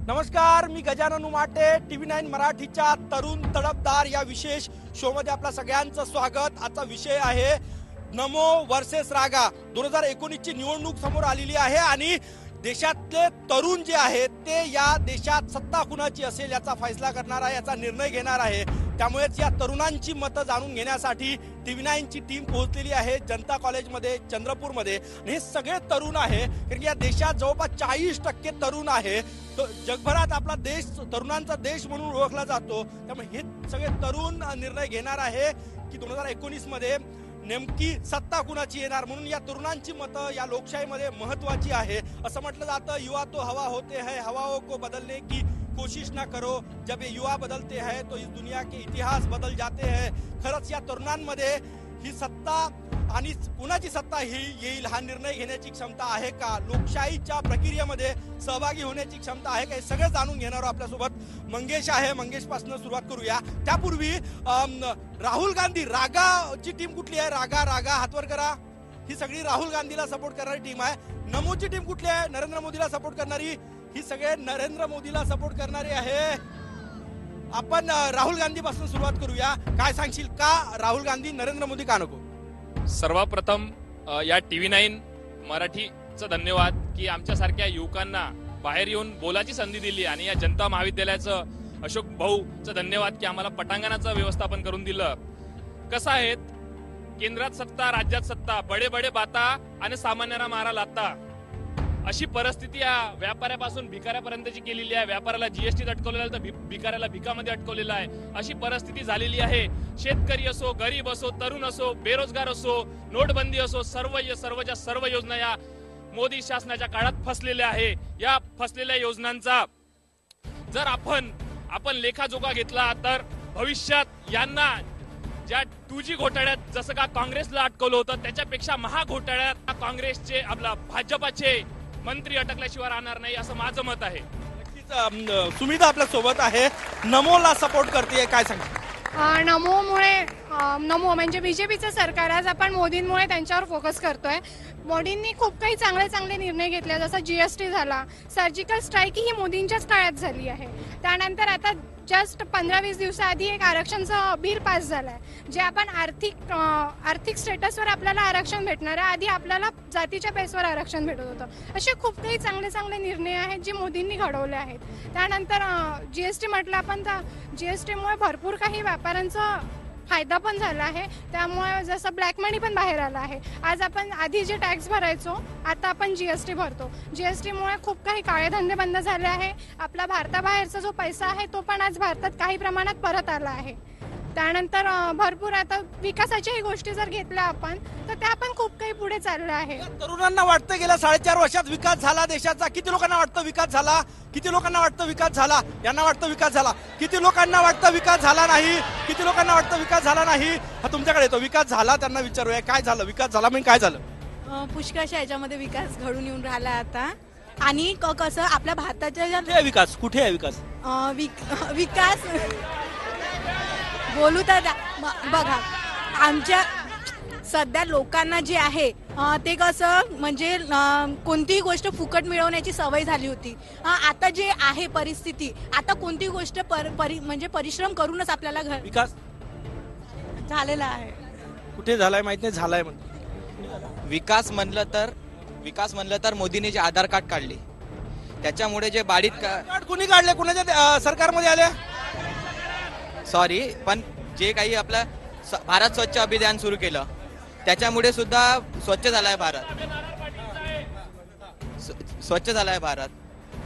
नमस्कार, मी गजानन उमाटे. TV9 मराठीच्या तरुण तडफदार या विशेष शो मध्ये आपल्या सगळ्यांचं स्वागत. आजचा विषय आहे नमो वर्सेस रागा. 2019 ची निवडणूक समोर आलेली आहे आणि देशातले तरुण जे आहेत ते या देशात सत्ता कुणाची असेल याचा फैसला करणार आहे, याचा निर्णय घेणार आहे. त्यामुळेच या तरुणांची मतं जाणून घेण्यासाठी TV9 ची टीम पोहोचलेली आहे जनता कॉलेजमध्ये, चंद्रपूरमध्ये. हे सगळे तरुण आहे, कारण की या देशात जवळपास 40% तरुण आहे. जगभरात आपला देश तरुणांचा देश म्हणून ओळखला जातो. त्यामुळे हे सगळे तरुण निर्णय घेणार आहे की 2019 मध्ये नेमकी सत्ता कुणाची येणार. म्हणून या तरुणांची मतं या लोकशाहीमध्ये महत्वाची आहे. असं म्हटलं जातं, युवा तो हवा होते है, हवाओं को बदलने की कोशिश ना करो. जब ये युवा बदलते हैं तो इस दुनिया के इतिहास बदल जाते हैं. खरंच या तरुणांमध्ये ही सत्ता आणि कुणाची सत्ता ही येईल हा निर्णय घेण्याची क्षमता आहे का, लोकशाहीच्या प्रक्रियेमध्ये सहभागी होण्याची क्षमता आहे का, हे सगळं जाणून घेणार आपल्यासोबत मंगेश आहे. मंगेश पासून सुरुवात करूया. त्यापूर्वी राहुल गांधी, रागाची टीम कुठली आहे? रागा हातवर करा. ही सगळी राहुल गांधीला सपोर्ट करणारी टीम आहे. नमोची टीम कुठली आहे? नरेंद्र मोदीला सपोर्ट करणारी. ही सगळे नरेंद्र मोदीला सपोर्ट करणारी आहे. आपण राहुल गांधी पासून सुरुवात करूया. काय सांगशील, का राहुल गांधी, नरेंद्र मोदी का नको? सर्वप्रथम या TV9 मराठीचं धन्यवाद की आमच्यासारख्या युवकांना बाहेर येऊन बोलायची संधी दिली, आणि या जनता महाविद्यालयाचं अशोक भाऊचं धन्यवाद की आम्हाला पटांगणाचं व्यवस्थापन करून दिलं. कसं आहे, केंद्रात सत्ता, राज्यात सत्ता, बडे बडे बाता आणि सामान्यांना मारा लाता, अशी परिस्थिती या व्यापाऱ्यापासून भिकाऱ्यापर्यंतची केलेली आहे. व्यापाऱ्याला GST अटकवलेला आहे तर भिकाऱ्याला भिकामध्ये अटकवलेला आहे. अशी परिस्थिती झालेली आहे. शेतकरी असो, गरीब असो, तरुण असो, बेरोजगार असो, नोटबंदी असो, सर्वच्या सर्व योजना या मोदी शासनाच्या काळात फसलेल्या आहे. या फसलेल्या योजनांचा जर आपण लेखाजोखा घेतला तर भविष्यात यांना ज्या 2G घोटाळ्यात जसं का काँग्रेसला अटकवलं होतं त्याच्यापेक्षा महाघोटाळ्यात काँग्रेसचे भाजपाचे मंत्री अटकल्याशिवाय राहणार नाही, असं माझं मत आहे. सुमिता आपल्या सोबत आहे, नमोला सपोर्ट करते. काय सांगते? नमो म्हणजे बीजेपीचं सरकार. आज आपण मोदींमुळे त्यांच्यावर फोकस करतोय. मोदींनी खूप काही चांगले निर्णय घेतले, जसं GST झाला, सर्जिकल स्ट्राईक ही मोदींच्याच काळात झाली आहे. त्यानंतर आता जस्ट 15-20 दिवसाआधी एक आरक्षणचं बिल पास झालंय, जे आपण आर्थिक स्टेटसवर आपल्याला आरक्षण भेटणार आहे. आधी आपल्याला जातीच्या बेसवर आरक्षण भेटत होतं. असे खूप काही चांगले निर्णय आहेत जे मोदींनी घडवले आहेत. त्यानंतर GST म्हटलं आपण, तर GSTमुळे भरपूर काही व्यापाऱ्यांचा फायदा पण झाला आहे. त्यामुळे जसं ब्लॅक मनी पण बाहेर आला आहे. आज आपण आधी जे टॅक्स भरायचो, आता आपण GST भरतो. GSTमुळे खूप काही काळे धंदे बंद झाले आहे. आपला भारताबाहेरचा जो पैसा आहे तो पण आज भारतात काही प्रमाणात परत आला आहे. त्यानंतर भरपूर आता विकासाच्याही गोष्टी जर घेतल्या आपण, तर त्या पण खूप काही पुढे चाललं आहे. तरुणांना वाटतं गेल्या 4.5 वर्षात विकास झाला देशाचा. किती लोकांना वाटतं विकास झाला? किती लोकांना वाटतं विकास झाला? यांना वाटतं विकास झाला. किती लोकांना वाटतं विकास झाला नाही? किती लोकांना वाटतं विकास झाला नाही? हा तुमच्याकडे येतो. विकास झाला त्यांना विचारूया, काय झालं? विकास झाला म्हणजे काय झालं? पुष्कळशा याच्यामध्ये विकास घडून येऊन राहिला आता. आणि कसं आपल्या भारताच्या विकास कुठे आहे? विकास बोलू तर बघा, आमच्या सध्या लोकांना जे आहे ते कसं म्हणजे कोणतीही गोष्ट फुकट मिळवण्याची सवय झाली होती. आता जे आहे परिस्थिती, आता कोणतीही गोष्ट म्हणजे परिश्रम करूनच आपल्याला विकास झालेला आहे. कुठे झालाय माहित नाही, झालाय म्हणतो. विकास म्हणलं तर मोदीने जे आधार कार्ड काढले त्याच्यामुळे जे कार्ड कोणी काढले? कोणाच्या सरकारमध्ये आल्या? सॉरी, पण जे काही आपलं भारत स्वच्छ अभियान सुरू केलं त्याच्यामुळे सुद्धा स्वच्छ झालाय भारत.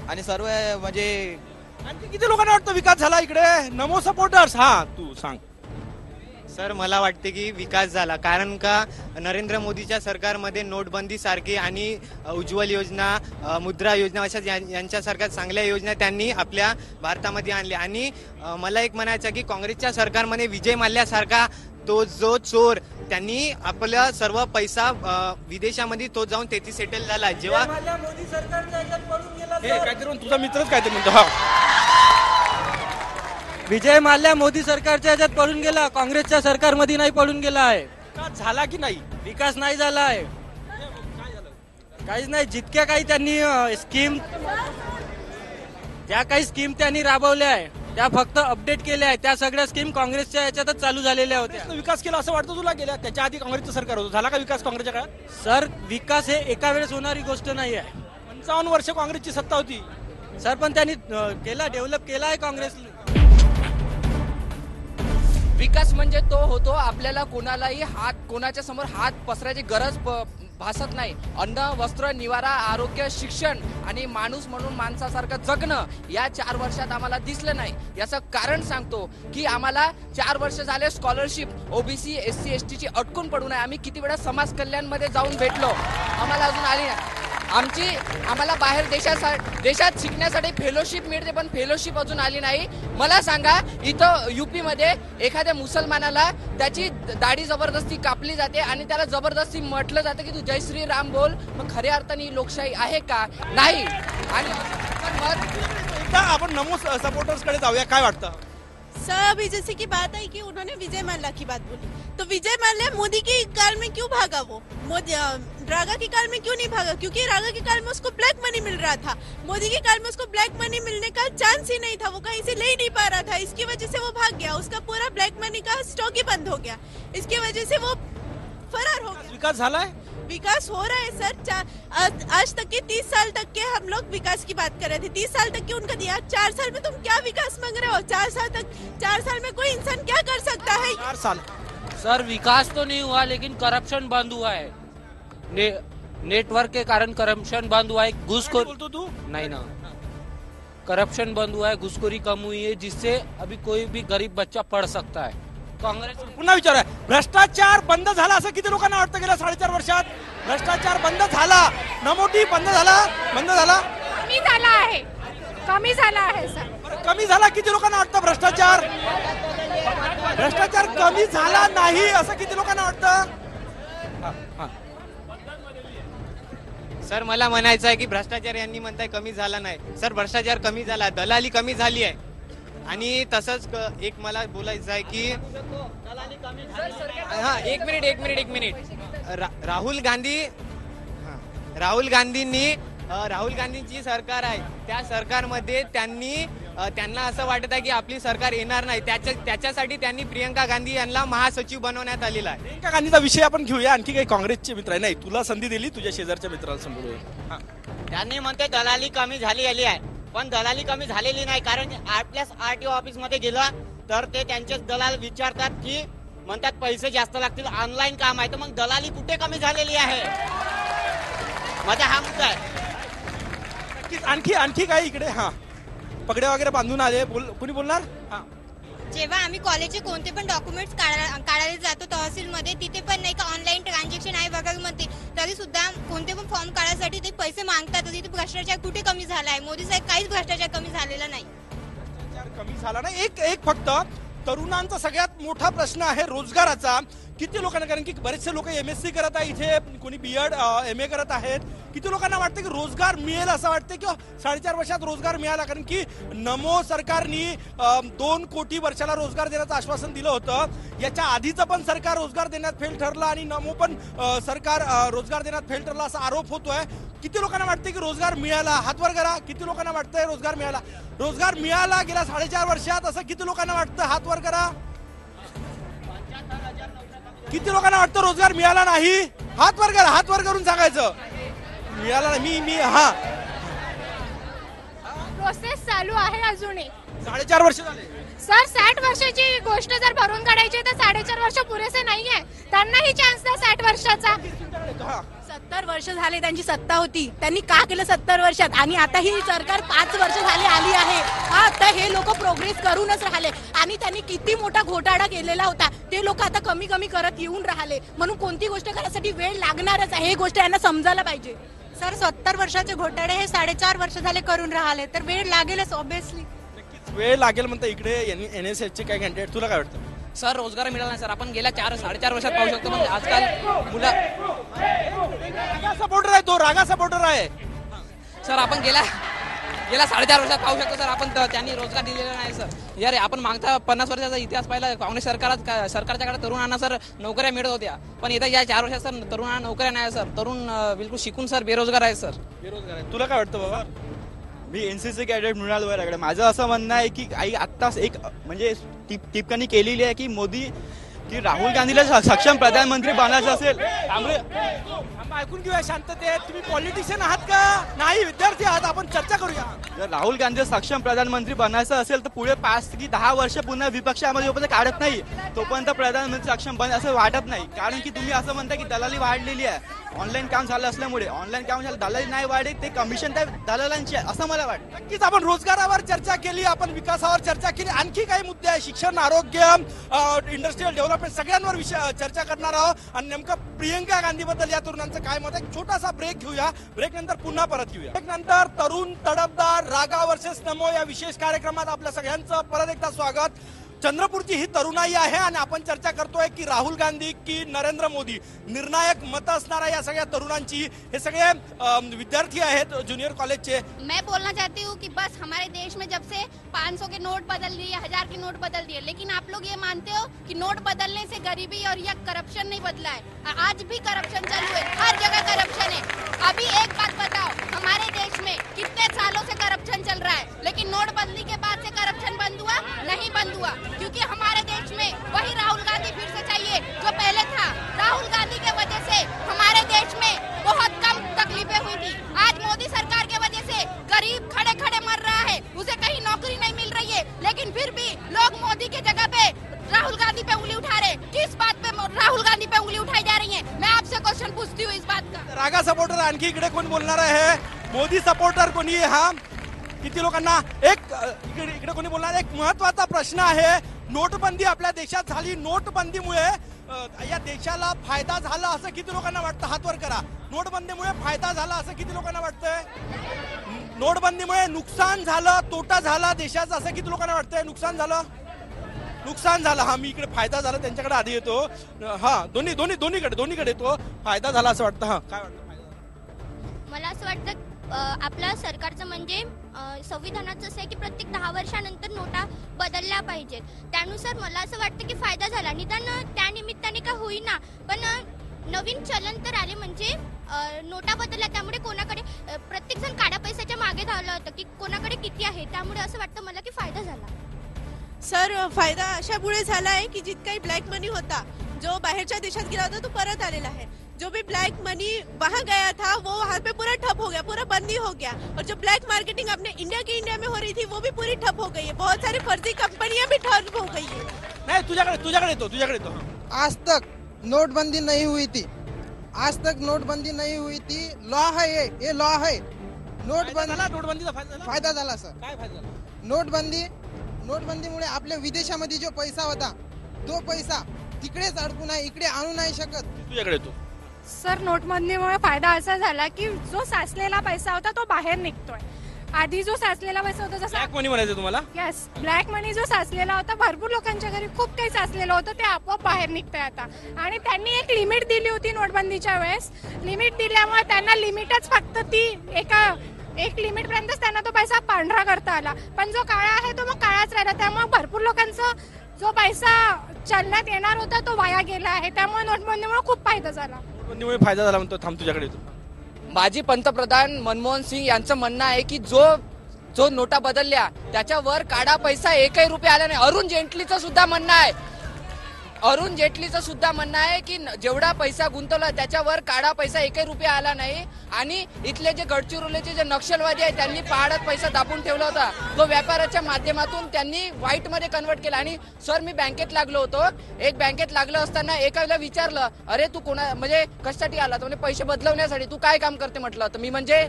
आणि सर्व म्हणजे आणखी किती लोकांना वाटतं विकास झाला इकडे? नमो सपोर्टर्स, हा तू सांग. सर, मला वाटते की विकास झाला, कारण का नरेंद्र मोदीच्या सरकारमध्ये नोटबंदी सारखी आणि उज्ज्वल योजना, मुद्रा योजना अशा यांच्यासारख्या चांगल्या योजना त्यांनी आपल्या भारतामध्ये आणल्या. आणि मला एक म्हणायचं की काँग्रेसच्या सरकारमध्ये विजय माल्यासारखा तो जो चोर, त्यांनी आपला सर्व पैसा विदेशामध्ये तो जाऊन तेथे सेटल झाला. जेव्हा मोदी सरकारच्या तुझा मित्रच काय ते म्हणतो, विजय माल्या मोदी सरकारच्या ह्याच्यात पडून गेला, काँग्रेसच्या सरकारमध्ये नाही पडून गेला आहे. विकास झाला की नाही? विकास नाही झाला आहे, काहीच नाही. जितक्या काही त्यांनी स्कीम ज्या काही स्कीम त्यांनी राबवल्या आहे त्या फक्त अपडेट केल्या आहे. त्या सगळ्या स्कीम काँग्रेसच्या याच्यातच चालू झालेल्या होत्या. विकास केला असं वाटतं तुला? गेल्या त्याच्या आधी काँग्रेसचं सरकार होतं, झाला का विकास काँग्रेसच्या काळात? सर, विकास हे एका वेळेस होणारी गोष्ट नाही आहे 55 वर्ष काँग्रेसची सत्ता होती. सर. पण त्यांनी केला, डेव्हलप केला आहे काँग्रेसने. विकास म्हणजे तो होतो आपल्याला कोणालाही कोणाच्या समोर हात पसरायची गरज भासत नाही. अन्न, वस्त्र, निवारा, आरोग्य, शिक्षण आणि माणूस म्हणून माणसासारखं जगणं या 4 वर्षात आम्हाला दिसलं नाही. याचं कारण सांगतो की आम्हाला 4 वर्ष झाले स्कॉलरशिप ओबीसी SC ST ची अटकून पडू नये. आम्ही किती वेळा समाज कल्याणमध्ये जाऊन भेटलो, आम्हाला अजून आली नाही. आम्हाला बाहेर देशात शिकण्यासाठी फेलोशिप मिळते, पण फेलोशिप अजून आली नाही. मला सांगा, इथं UP मध्ये एखाद्या मुसलमानाला त्याची दाढी जबरदस्ती कापली जाते आणि त्याला जबरदस्ती म्हटलं जातं की तू जय श्री राम बोल. मग खऱ्या अर्थाने ही लोकशाही आहे का? नाही. आणि एकदा आपण नमो सपोर्टर्स कडे जाऊया, काय वाटतं? सर, अभी जैसे की बात आई कि उन्होंने विजय माल्या की बात बोली, तो विजय माल्या मोदी के काल में क्यों भागा? वो मोदी रागा के काल में क्यों नहीं भागा? क्योंकि रागा के काल में उसको ब्लैक मनी मिल रहा था. मोदी के काल में उसको ब्लैक मनी मिलने का चांस ही नहीं था, वो कहीं से ले ही नहीं पा रहा था. इसकी वजह से वो भाग गया, उसका पूरा ब्लैक मनी का स्टॉक ही बंद हो गया. इसकी वजह से वो फरार हो गया. विकास झालाय? विकास हो रहा है सर. आज तक के 30 साल तक के हम लोग विकास की बात कर रहे थे. 30 साल तक के उनका दिया. 4 साल में तुम क्या विकास मांग रहे हो? 4 साल में कोई इंसान क्या कर सकता है? 4 साल. सर, विकास तो नहीं हुआ लेकिन करप्शन बंद हुआ है. नेटवर्क के कारण करप्शन बंद हुआ है. घूसखोरी बोलतो तू? नहीं ना, करप्शन बंद हुआ है, घूसखोरी कम हुई है, जिससे अभी कोई भी गरीब बच्चा पढ़ सकता है. काँग्रेस पुन्हा विचारूया, भ्रष्टाचार बंद झाला असं किती लोकांना वाटतं गेल्या 4.5 वर्षात? भ्रष्टाचार बंद झाला, नमोटी बंद झाला? कमी झाला आहे सर. बरं, कमी झाला किती लोकांना वाटतं? भ्रष्टाचार कमी झाला नाही असं किती लोकांना वाटतं? सर, मला म्हणायचं आहे की भ्रष्टाचार यांनी म्हणताय कमी झाला नाही. सर, भ्रष्टाचार कमी झाला, दलाली कमी झाली आहे. आणि तसंच एक मला बोलायचं आहे की एक मिनिट राहुल गांधींची सरकार आहे. त्या सरकारमध्ये त्यांना असं वाटत आहे की आपली सरकार येणार नाही. त्याच्यासाठी त्यांनी प्रियंका गांधी यांना महासचिव बनवण्यात आलेला आहे. प्रियंका गांधीचा विषय आपण घेऊया. आणखी काही काँग्रेसचे मित्र आहे? नाही, तुला संधी दिली, तुझ्या शेजारच्या मित्राला समोर. त्यांनी म्हणते दलाली कमी झालेली आहे, पण दलाली कमी झालेली नाही. कारण आपल्या RTO ऑफिस मध्ये गेला तर ते त्यांचेच दलाल विचारतात की म्हणतात पैसे जास्त लागतील, ऑनलाईन काम आहे. तर मग दलाली कुठे कमी झालेली आहे? माझा हा मुद्दा आहे. आणखी काही इकडे? हा, पगड्या वगैरे बांधून आले. कोणी बोलणार? हा. जेव्हा आम्ही कॉलेजचे कोणते पण डॉक्युमेंट्स काढायला जातो तहसीलमध्ये, तिथे पण नाही का ऑनलाईन ट्रान्झॅक्शन आहे बघा म्हणते, तरी सुद्धा कोणते पण फॉर्म काढायसाठी ते पैसे मागतात. तिथे भ्रष्टाचार कुठे कमी झाला आहे? मोदी साहेब काहीच भ्रष्टाचार कमी झालेला नाही. भ्रष्टाचार कमी झाला नाही. एक फक्त तरुणांचा सगळ्यात मोठा प्रश्न आहे रोजगाराचा. किती लोकांना, कारण की बरेचसे लोक MSc करत आहे इथे, कोणी BEd MA करत आहेत. किती लोकांना वाटतं की रोजगार मिळेल असं वाटतं की 4.5 वर्षात रोजगार मिळाला? कारण की नमो सरकारनी 2 कोटी वर्षाला रोजगार देण्याचं आश्वासन दिलं होतं. याच्या आधीचं पण सरकार रोजगार देण्यात फेल ठरलं आणि नमो पण सरकार रोजगार देण्यात फेल ठरला असा आरोप होतोय. किती लोकांना वाटतं की रोजगार मिळाला? हात वर करा. किती लोकांना वाटतंय रोजगार मिळाला? रोजगार मिळाला गेल्या 4.5 वर्षात असं किती लोकांना वाटतं? हात वर करा. किती लोकांना वाटतं रोजगार मिळाला नाही? हात वर करा. हात वर करून सांगायचं मिळाला नाही. मी हा प्रोसेस चालू आहे अजूनही. 4.5 वर्ष झाले सर. 60 वर्षाची गोष्ट जर भरून काढायची तर 4.5 वर्ष पुरेसे नाहीये. त्यांनाही चान्स द्या 60 वर्षाचा. 70 वर्ष झाले त्यांची सत्ता होती, त्यांनी का केलं 70 वर्षात? आणि आता ही सरकार 5 वर्ष झाले आली आहे. आता हे लोक प्रोग्रेस करूनच राहिले आणि त्यांनी किती मोठा घोटाळा केलेला होता ते लोक आता कमी करत येऊन राहिले. म्हणून कोणती गोष्ट करण्यासाठी वेळ लागणारच आहे, हे गोष्ट यांना समजायला पाहिजे. सर, 70 वर्षाचे घोटाळे हे 4.5 वर्ष झाले करून राहिले, तर वेळ लागेलच ऑब्विसली. नक्कीच वेळ लागेल म्हणता. इकडे NSSचे काय कॅन्डिडेट, तुला काय वाटतं? सर, रोजगार मिळाला नाही सर. आपण गेल्या 4-4.5 वर्षात पाहू शकतो. म्हणजे आजकाल मुलं रागा सपोर्टर आहे, तो रागा सपोर्टर आहे. सर, आपण गेल्या 4.5 वर्षात पाहू शकतो सर. आपण त्यांनी रोजगार दिलेला नाही सर. यार, आपण मागता 50 वर्षाचा इतिहास पाहिला. काँग्रेस सरकारच्या काळात तरुणांना सर नोकऱ्या मिळत होत्या, पण येत्या या 4 वर्षात सर तरुणांना नोकऱ्या नाही सर. तरुण बिलकुल शिकून सर बेरोजगार आहे सर. बेरोजगार आहे. तुला काय वाटतं बाबा? मी एनसीसी कॅडेट मृणाल वैरागडे. माझं असं म्हणणं आहे की आई आत्ताच एक म्हणजे टिप्पणी केलेली आहे की मोदी की राहुल गांधीला सक्षम प्रधानमंत्री बनायचं असेल त्यामुळे ऐकून घेऊया शांततेत. तुम्ही पॉलिटिशियन आहात का नाही विद्यार्थी आहात? आपण चर्चा करूया. जर राहुल गांधीला सक्षम प्रधानमंत्री बनायचं असेल तर पुढे 5 की 10 वर्ष पुन्हा विपक्षामध्ये जोपर्यंत काढत नाही तोपर्यंत प्रधानमंत्री सक्षम बन असं वाटत नाही. कारण की तुम्ही असं म्हणता की दलाली वाढलेली आहे. ऑनलाईन काम झालं असल्यामुळे ऑनलाईन काम झालं, दलाली नाही वाढे, ते कमिशन त्या दलालांची आहे असं मला वाटतं. नक्कीच आपण रोजगारावर चर्चा केली, आपण विकासावर चर्चा केली. आणखी काही मुद्दे आहे, शिक्षण, आरोग्य, इंडस्ट्रियल डेव्हलपमेंट, सगळ्यांवर चर्चा करणार आहोत. आणि नेमकं प्रियंका गांधी बद्दल या तरुणांचं काय मत आहे? छोटासा ब्रेक घेऊया. ब्रेक नंतर पुन्हा परत येऊया. ब्रेक नंतर तरुण तडफदार रागा वर्सेस नमो या विशेष कार्यक्रमात आपल्या सगळ्यांचं परत एकदा स्वागत. चंद्रपूरची ही तरुणाई आहे आणि आपण चर्चा करतोय की राहुल गांधी की नरेंद्र मोदी. निर्णायक मत असणाऱ्या या सगळ्या तरुणांची, हे सगळे विद्यार्थी आहेत ज्युनियर कॉलेजचे. मैं बोलना चाहती हूँ कि बस हमारे देश में जब से 500 के नोट बदल दिए, 1000 के नोट बदल दिए, लेकिन आप लोग ये मानते हो कि नोट बदलने से गरीबी और यह करप्शन नहीं बदला है? आज भी करप्शन चालू है, हर जगह करप्शन है. अभी एक बात बताओ, हमारे देश में कितने सालों से करप्शन चल रहा है, लेकिन नोटबंदी के बाद से करप्शन बंद हुआ? नहीं बंद हुआ, क्योंकि हमारे देश में वही राहुल गांधी फिर से चाहिए जो पहले था. राहुल गांधी के वजह से हमारे देश में बहुत कम तकलीफें हुई थी. आज मोदी सरकार के वजह से गरीब खड़े खड़े मर रहा है, उसे कहीं नौकरी नहीं मिल रही है, लेकिन फिर भी लोग मोदी की जगह पे राहुल गांधी पे उंगली उठा रहे. किस बात पे राहुल गांधी पे उंगली उठाई जा रही है? मैं आपसे क्वेश्चन पूछती हूँ इस बात का. रागा सपोर्टर आणखी इकडे कोण बोलणार आहे? मोदी सपोर्टर कोणी आहे? हा किती लोकांना इकडे कोणी बोलणार? एक महत्वाचा प्रश्न आहे. नोटबंदी आपल्या देशात झाली, नोटबंदीमुळे या देशाला फायदा झाला असं किती लोकांना वाटतं? हात वर करा. नोटबंदीमुळे फायदा झाला असं किती लोकांना वाटतंय? नोटबंदीमुळे नुकसान झालं, तोटा झाला देशाचा असं किती लोकांना वाटतंय? नुकसान झालं, नुकसान झालं. हा, मी इकडे फायदा झाला त्यांच्याकडे आधी येतो. हा, दोन्हीकडे येतो. फायदा झाला असं वाटतं. हा, काय वाटतं? मला असं वाटतं आपल्या सरकारचं म्हणजे संविधानाचं असं आहे की प्रत्येक 10 वर्षानंतर नोटा बदलल्या पाहिजेत. त्यानुसार मला असं वाटतं की फायदा झाला. निदान त्या निमित्ताने का होईना, पण नवीन चलन तर आले, म्हणजे नोटा बदलल्या, त्यामुळे कोणाकडे प्रत्येक जण काळ्या पैशाच्या मागे धावलं होतं की कोणाकडे किती आहे. त्यामुळे असं वाटतं मला की फायदा झाला. सर, फायदा अशामुळे झाला आहे की जितकाही ब्लॅक मनी होता जो बाहेरच्या देशात गेला होता तो परत आलेला है. जो भी ब्लैक मनी वहाँ गया था वो वहाँ पे पूरा ठप हो गया, पूरा बंदी हो गया. और जो ब्लैक मार्केटिंग अपने इंडिया में हो रही थी वो भी पूरी ठप हो गई है. बहुत सारी फर्जी कंपनियां भी ठप हो गई है. नाही, तुझ्याकडे येतो. आज तक नोटबंदी नहीं हुई थी, आज तक नोटबंदी नहीं हुई थी. लॉ है ये लॉ है. नोटबंदीचा फायदा झाला सर. काय फायदा झाला? नोटबंदीमुळे आपल्या विदेशामध्ये जो पैसा होता तो पैसा तिकडेच अडकून आहे, इकडे आणू नाही शकत. तुझ्याकडे येतो. सर, नोटबंदीमुळे फायदा असा झाला की जो साचलेला पैसा होता तो बाहेर निघतोय. आधी जो साचलेला पैसा होता, जसा ब्लॅक मनी म्हणायचं तुम्हाला? यस, ब्लॅक मनी जो साचलेला होता, भरपूर लोकांच्या घरी खूप काही साचलेलं होतं, ते आपोआप बाहेर निघतंय आता. आणि त्यांनी एक लिमिट दिली होती नोटबंदीच्या वेळेस. लिमिट दिल्यामुळे त्यांना लिमिटच फक्त ती एक लिमिट पर्यंतच त्यांना तो पैसा पांढरा करता आला. पण जो काळा आहे तो मग काळाच राहिला. त्यामुळे भरपूर लोकांचा जो पैसा चलनात येणार होता तो वाया गेला आहे. त्यामुळे नोटबंदीमुळे खूप फायदा झाला. नोटबंदीमुळे फायदा झाला म्हणतो. थांब, तुझ्याकडे येतो. माजी पंतप्रधान मनमोहन सिंग यांचं म्हणणं आहे की जो नोटा बदलल्या त्याच्यावर काळा पैसा 1 रुपया आला नाही. अरुण जेटलीचं सुद्धा म्हणणं आहे की जेवढा पैसा गुंतवला त्याच्यावर काळा पैसा 1 रुपया आला नाही. आणि इथले जे गडचिरोलीचे जे नक्षलवादी आहेत त्यांनी पहाडात पैसा दाबून ठेवला होता, तो व्यापाराच्या माध्यमातून त्यांनी व्हाईट मध्ये कन्वर्ट केला. आणि सर, मी बँकेत लागलो होतो. बँकेत लागलो असताना एकाला विचारलं, अरे तू म्हणजे कशासाठी आला? तर म्हणजे पैसे बदलवण्यासाठी. तू काय काम करते म्हटलं. तर मी म्हणजे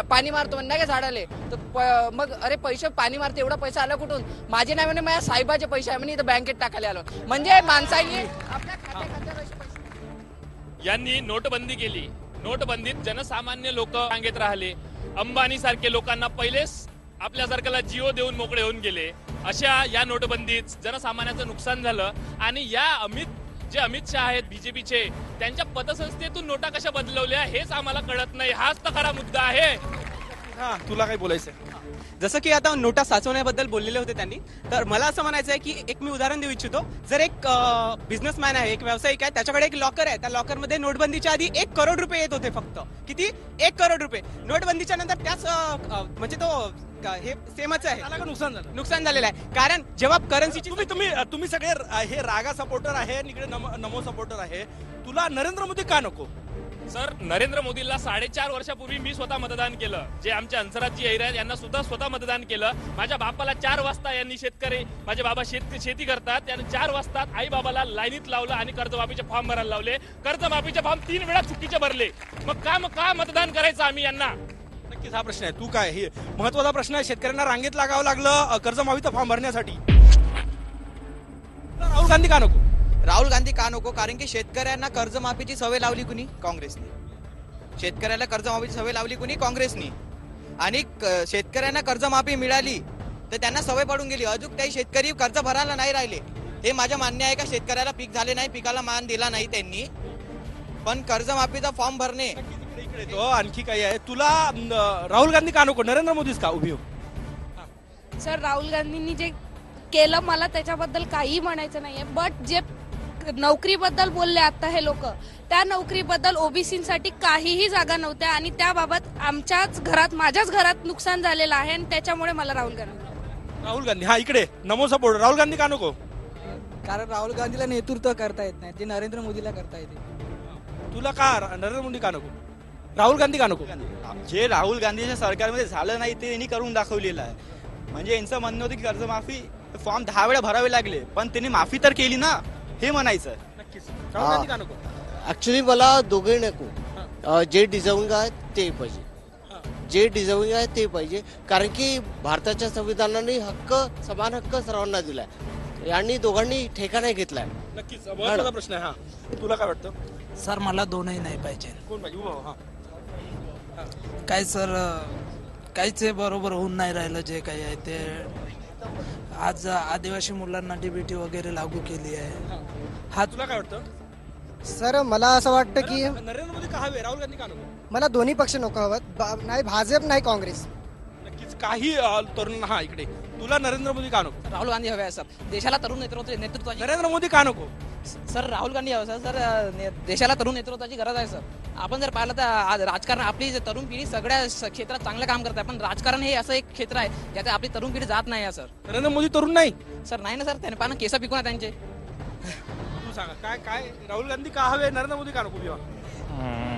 पाणी मारतो नाही का झाडाले. तर मग अरे पैसे पाणी मारते, एवढा पैसा आला कुठून? माझे नाही म्हणे, माझ्या साहेबाचे पैसे आहे म्हणे, इथं बँकेत टाकायला आलो. म्हणजे माणसांनी आपल्या यांनी नोटबंदी केली. नोटबंदीत जनसामान्य लोक रांगेत राहिले. अंबानी सारखे लोकांना पहिलेच आपल्यासारख्याला जिओ देऊन मोकळे होऊन गेले. अशा या नोटबंदीत जनसामान्याचं नुकसान झालं. आणि या अमित शहा आहेत बीजेपीचे, त्यांच्या पतसंस्थेतून नोटा कशा बदलवल्या हेच आम्हाला कळत नाही. हाच तर खरा मुद्दा आहे. हा तुला काय बोलायचं जसं की आता नोटा साचवण्याबद्दल बोललेले होते त्यांनी, तर मला असं म्हणायचं आहे की एक मी उदाहरण देऊ इच्छितो. जर एक बिझनेसमॅन आहे, एक व्यावसायिक आहे, त्याच्याकडे एक लॉकर आहे. त्या लॉकरमध्ये नोटबंदीच्या आधी 1 करोड रुपये येत होते फक्त. किती? 1 करोड रुपये. नोटबंदीच्या नंतर त्याच म्हणजे तो हे सेमच आहे, नुकसान झालेलं आहे. कारण जेव्हा करन्सीची तुम्ही सगळे हे रागा सपोर्टर आहे आणि इकडे नमो सपोर्टर आहे. तुला नरेंद्र मोदी का नको? सर, नरेंद्र मोदींना 4.5 वर्षापूर्वी मी स्वतः मतदान केलं. जे आमच्या अंसराजी एरिया आहेत यांना सुद्धा स्वतः मतदान केलं. माझ्या बापाला 4 वाजता यांनी शेतकरी, माझे बाबा शेती करतात, त्यांनी 4 वाजता आई बाबाला लाईनीत लावलं आणि कर्जमाफीचे फॉर्म भरायला लावले. कर्जमाफीचे फॉर्म 3 वेळा चुकीचे भरले. मग का मतदान करायचं आम्ही यांना? नक्कीच हा प्रश्न आहे. तू काय, हे महत्वाचा प्रश्न आहे. शेतकऱ्यांना रांगेत लागावं लागलं कर्जमाफीचा फॉर्म भरण्यासाठी. राहुल गांधी का नको? राहुल गांधी का नको? कारण की शेतकऱ्यांना कर्जमाफीची सवय लावली कुणी? काँग्रेसने. शेतकऱ्याला कर्जमाफीची सवय लावली कुणी? काँग्रेसने. आणि शेतकऱ्यांना कर्जमाफी मिळाली तर त्यांना सवय पडून गेली. अजून काही शेतकरी कर्ज भरायला नाही राहिले. हे माझं मान्य आहे का शेतकऱ्याला पीक झाले नाही, पिकाला मान दिला नाही त्यांनी, पण कर्जमाफीचा फॉर्म भरणे. तो आणखी काही आहे. तुला राहुल गांधी का नको? नरेंद्र मोदीच का? उभी हो. सर, राहुल गांधींनी जे केलं मला त्याच्याबद्दल काही म्हणायचं नाहीये, बट जे नोकरीबद्दल बोलले आता हे लोक, त्या नोकरीबद्दल ओबीसीसाठी काहीही जागा नव्हत्या आणि त्याबाबत माझ्याच घरात नुकसान झालेलं आहे आणि त्याच्यामुळे मला राहुल गांधी हा इकडे नमो सपोर्ट. राहुल गांधी का नको? कारण राहुल गांधीला नेतृत्व करता येत नाही, ते नरेंद्र मोदीला करता येते. तुला का नरेंद्र मोदी का नको? राहुल गांधी का नको? जे राहुल गांधीच्या सरकारमध्ये झालं नाही ते यांनी करून दाखवलेलं आहे. म्हणजे यांचं म्हणणं होतं की कर्जमाफी फॉर्म 10 वेळा भरावे लागले, पण त्यांनी माफी तर केली ना, हे म्हणायचं. नक्कीच. राहुल गांधी का नको? ऍक्च्युली मला दोघे नको. जे डिझर्विंग आहेत ते पाहिजे, जे डिझर्विंग आहे ते पाहिजे. कारण की भारताच्या संविधानाने समान हक्क सर्वांना दिलाय आणि दोघांनी ठेका नाही घेतलाय. नक्कीच महत्त्वाचा प्रश्न आहे. हा तुला काय वाटतं? सर, मला दोनही नाही पाहिजे. कोण पाहिजे? उभा हो. हा काय सर, काहीच बरोबर होऊन नाही राहिलं. जे काही आहे ते आज आदिवासी मुलांना डीबीटी वगैरे लागू केली आहे. हा तुला काय वाटतं? सर, मला असं वाटतं की नरेंद्र मोदी का हवे, राहुल गांधी का नको? मला दोन्ही पक्ष नको हवत. नाही भाजप नाही काँग्रेस. नक्कीच. काही तरुण हा इकडे. तुला नरेंद्र मोदी का नको? राहुल गांधी हवे सर. देशाला तरुण नेतृत्वाची. नरेंद्र मोदी का नको? सर, राहुल गांधी हवे सर. देशाला तरुण नेतृत्वाची गरज आहे सर. आपण जर पाहिलं तर राजकारण, आपली तरुण पिढी सगळ्या क्षेत्रात चांगलं काम करत आहे, पण राजकारण हे असं एक क्षेत्र आहे ज्यात आपली तरुण पिढी जात नाही आहे सर. नरेंद्र मोदी तरुण नाही सर? नाही ना सर, त्याने पाना केस पिकून त्यांचे. तू सांगा काय काय राहुल गांधी का हवे, नरेंद्र मोदी का नको?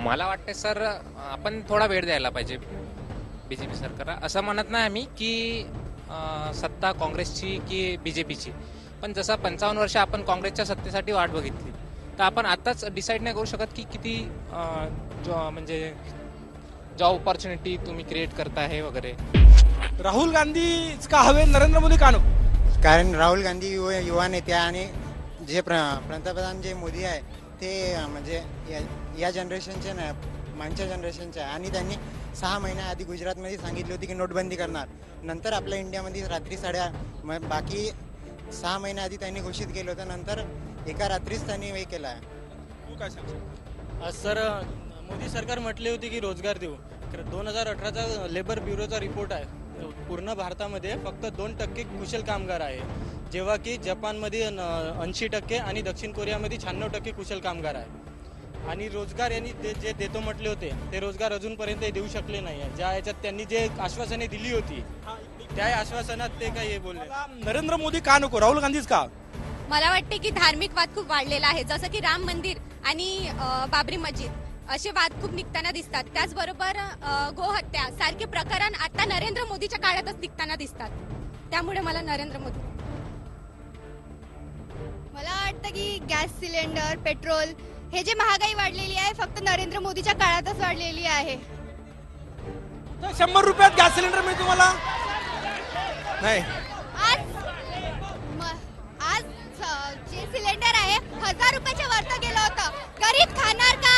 मला वाटतं सर, आपण थोडा वेळ द्यायला पाहिजे बीजेपी सरकारला. असं म्हणत नाही आम्ही की सत्ता काँग्रेसची की बीजेपीची, पण जसं 55 वर्ष आपण काँग्रेसच्या सत्तेसाठी वाट बघितली, तर आपण आताच डिसाईड नाही करू शकत की किती म्हणजे जॉब ऑपॉर्च्युनिटी तुम्ही क्रिएट करता आहे वगैरे. राहुल गांधी का हवे, नरेंद्र मोदी का नको? कारण राहुल गांधी युवा नेते आणि जे पंतप्रधान जे मोदी आहे ते म्हणजे या जनरेशनचे नाही, मागच्या जनरेशनचे आहे. आणि त्यांनी 6 महिन्याआधी गुजरातमध्ये सांगितली होती की नोटबंदी करणार. नंतर आपल्या इंडियामध्ये रात्री बाकी 6 महिन्याआधी त्यांनी घोषित केलं होतं. नंतर एका रात्रीच त्यांनी हे केलं आहे. तू काय सांगशील? सर, मोदी सरकार म्हटली होती की रोजगार देऊ. 2018चा लेबर ब्युरोचा रिपोर्ट आहे, पूर्ण भारतामध्ये फक्त 2% कुशल कामगार आहे, जेव्हा की जपानमध्ये 80% आणि दक्षिण कोरियामध्ये 96% कुशल कामगार आहे. आणि रोजगार यांनी जे देतो म्हटले होते ते रोजगार अजूनपर्यंत देऊ शकले नाही आहे. ज्या याच्यात त्यांनी जे आश्वासने दिली होती त्या आश्वासनात ते काही बोलले. नरेंद्र मोदी का नको, राहुल गांधीच का? मला वाटते की धार्मिक वाद खूप वाढलेला आहे, जसं की राम मंदिर आणि बाबरी मस्जिद असे वाद खूप निघताना दिसतात. त्याचबरोबर गोहत्या सारखे प्रकरण आता नरेंद्र मोदीच्या काळातच निघताना दिसतात. त्यामुळे मला नरेंद्र मोदी. मला वाटतं की गॅस सिलेंडर, पेट्रोल हे जे महागाई वाढलेली आहे फक्त नरेंद्र मोदीच्या काळातच वाढलेली आहे. 100 रुपयात गॅस सिलेंडर मिळतो मला नाही. आज जे सिलेंडर आहे 1000 रुपयाच्या वरती गेलं होतं. गरीब खाणार का?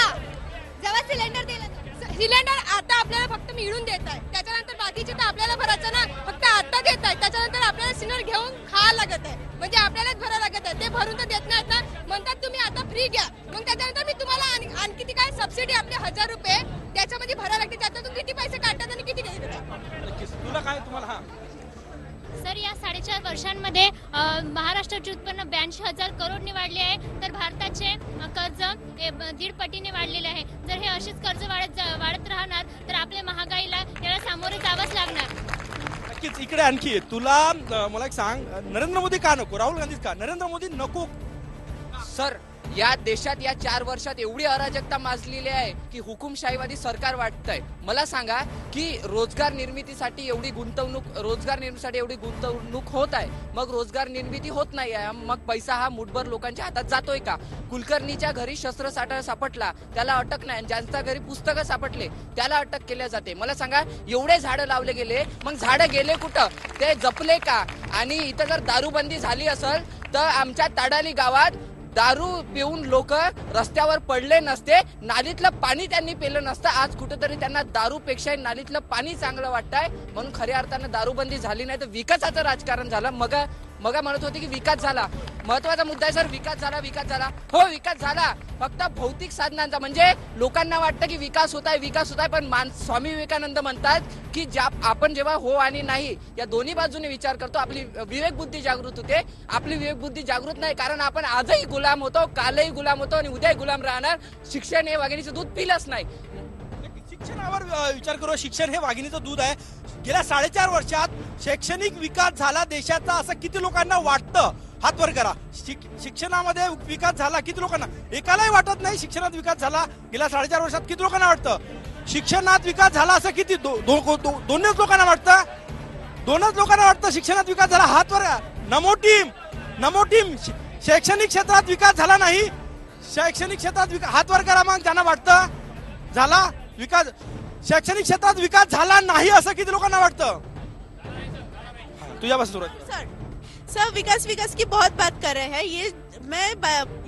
जेव्हा सिलेंडर दिलं, सिलेंडर आता आपल्याला फक्त मिळून देत आहे, त्याच्यानंतर बाकीचे तर आपल्याला भरायचं ना, फक्त आता देत आहे, त्याच्यानंतर आपल्याला सिलेंडर घेऊन खायला लागत आहे, म्हणजे आपल्यालाच भरायला लागत आहे. ते भरून तर देत नाहीत ना, म्हणतात तुम्ही आता फ्री घ्या, मग त्याच्यानंतर मी तुम्हाला आणखी ती काय सबसिडी आपले 1000 रुपये त्याच्यामध्ये भरायला लागते, त्याच्यातून किती पैसे काढतात आणि किती 4.5 वर्षांमध्ये महाराष्ट्राचे उत्पन्न 82,000 करोडने वाढले आहे, तर भारताचे कर्ज 1.5 पटीने वाढलेले आहे. जर हे असेच कर्ज वाढत राहणार तर आपल्या महागाईला याला सामोरे जावंच लागणार. नक्कीच. इकडे आणखी तुला मला एक सांग, नरेंद्र मोदी का नको, राहुल गांधी का नरेंद्र मोदी नको? सर, या देशात या 4 वर्षात एवढी अराजकता माजलेली आहे की हुकुमशाहीवादी सरकार वाटतंय. मला सांगा की रोजगार निर्मितीसाठी एवढी गुंतवणूक होत आहे, मग रोजगार निर्मिती होत नाही आहे, मग पैसा हा मुठभर लोकांच्या हातात जातोय का? कुलकर्णीच्या घरी शस्त्र सापडला त्याला अटक नाही, ज्यांच्या घरी पुस्तकं सापडले त्याला अटक केल्या जाते. मला सांगा, एवढे झाडं लावले गेले, मग झाडं गेले कुठं? ते जपले का? आणि इथं जर दारूबंदी झाली असेल तर आमच्या ताडाली गावात दारू पिऊन लोक रस्त्यावर पडले नसते, नालीतलं पाणी त्यांनी पिलं नसतं. आज कुठेतरी त्यांना दारूपेक्षा नालीतलं पाणी चांगलं वाटतंय, म्हणून खऱ्या अर्थानं दारूबंदी झाली नाही तर विकासाचं राजकारण झालं. मग म्हणत होते की विकास झाला. महत्वाचा मुद्दा आहे सर, विकास झाला. हो, विकास झाला, फक्त भौतिक साधनांचा. म्हणजे लोकांना वाटतं की विकास होत आहे, पण स्वामी विवेकानंद म्हणतात की आपण जेव्हा हो आणि नाही या दोन्ही बाजूने विचार करतो, आपली विवेक बुद्धी जागृत होते. आपली विवेक बुद्धी जागृत नाही, कारण आपण आजही गुलाम होतो, कालही गुलाम होतो आणि उद्याही गुलाम राहणार. शिक्षण हे वाघिणीचं दूध पिलंच नाही. शिक्षणावर विचार करू. शिक्षण हे वाघिणीचं दूध आहे. गेल्या 4.5 वर्षात शैक्षणिक विकास झाला देशाचा असं किती लोकांना वाटतं? हात वर करा. शिक्षणामध्ये विकास झाला किती लोकांना? एकालाही वाटत नाही शिक्षणात विकास झाला. गेल्या 4.5 वर्षात किती लोकांना वाटतं शिक्षणात विकास झाला? असं किती? दोनच लोकांना वाटतं. शिक्षणात विकास झाला. हात वर. नमो टीम. शैक्षणिक क्षेत्रात विकास झाला नाही. शैक्षणिक क्षेत्रात हात वर करा मग ज्यांना वाटतं झाला विकास. शैक्षणिक क्षेत्रात विकास झाला नाही असं किती लोकांना वाटतं? तुझ्यापासून सुरुवात. सब विकास की बहुत बात कर रहे हैं. मैं